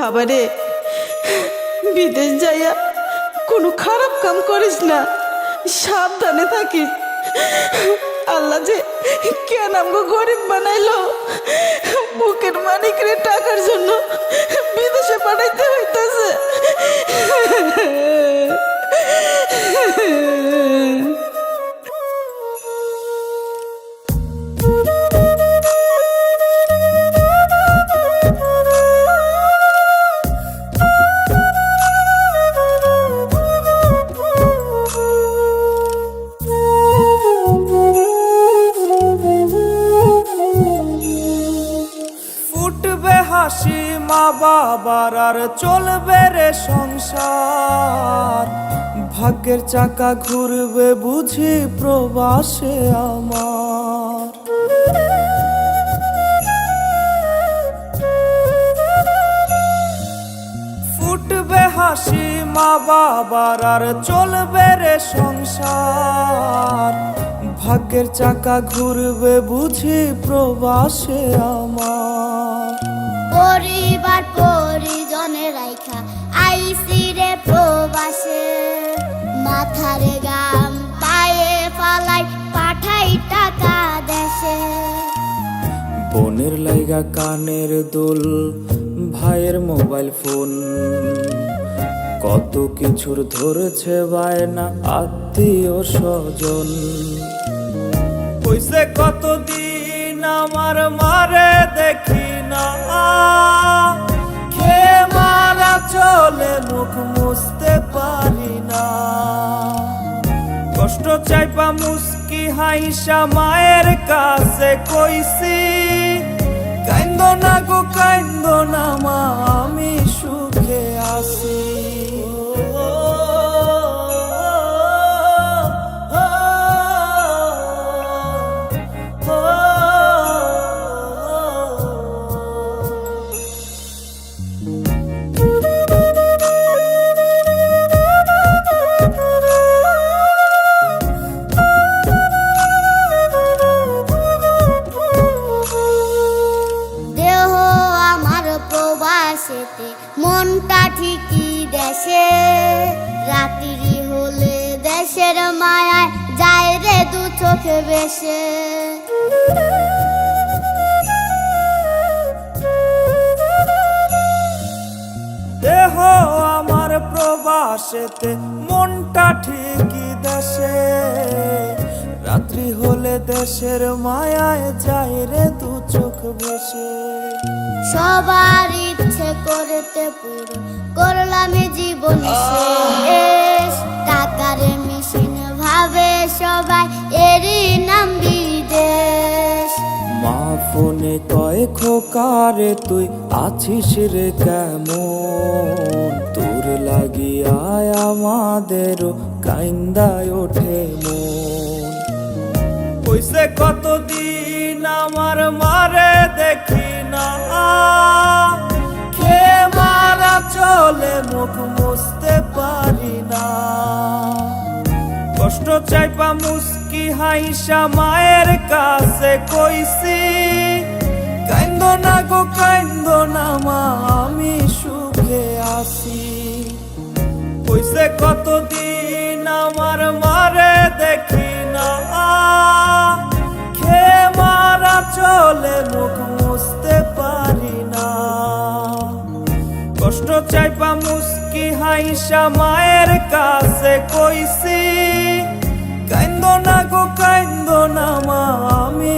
বাবারে, বিদেশ যাইয়া কোনো খারাপ কাম করিস না, সাবধানে থাকিস। আল্লাহ যে কেন আমগো গরিব বানাইলো, বুকের মানিকরে টাকার জন্য বিদেশে পাঠাইতে হইতেছে। হাসি মা বাবার আর চলবে রে সংসার, ভাগ্যের চাকা ঘুরবে বুঝি প্রবাসে আমার। ফুটবে হাসি মা বাবার আর চলবে রে সংসার, ভাগ্যের চাকা ঘুরবে বুঝি প্রবাসে আমার। পরিবার পরিজনের রাইখা আইসি রে প্রবাসে, মাথারে গাম পায়ে ফালাই পাঠাই টাকা দেশে। বোনের লাইগা কানের দুল, ভাইয়ের মোবাইল ফোন, কত কিছুর ধরেছে বায়না আত্মীয় স্বজন। কইছে কতদিন আমার মারে দেখি না, খেয়ে মারা চলে মুখ মুছতে পারি না। কষ্ট চাইপা মুস্কি হাইসা মায়ের কাছে কইছি, কাইন্দো না গো কাইন্দো না মা, আমি সুখে আছি। মনটা ঠিকই দেশে, রাত্রি হলে দেশের মায়ায় যায় রে দু চোখে বেশে। দেহ আমার প্রবাসেতে, মনটা ঠিকই দেশে, রাত্রি হলে দেশের মায়ায় যায় রে দু চোখ বেশে। সবার ইচ্ছে করতে পুরো করলাম জীবন শেষ, টাকার মেশিন ভাবে সবাই এরই নাম বিদেশ। মা ফোনে কয় খোকারে তুই আছিস রে কেমন, তোর লাগিয়া আমাদেরও কাইন্দায় ওঠে মন। কইছে কতদিন আমার মারে দেখি না, খেয়ে মারা চলে মুখ মুছতে পারি না। কষ্ট চাইপা মুস্কি হাইসা মায়ের কাছে কইছি, কাইন্দো না গো কাইন্দো না মা, আমি সুখে আছি। কইছে কতদিন আমার মারে দেখি না, খেয়ে মারা চলে মুখ মুছতে পারি না। কষ্ট চাইপা মুস্কি হাইসা মায়ের কাছে কইছি, কাইন্দো না গো কাইন্দো না মা, আমি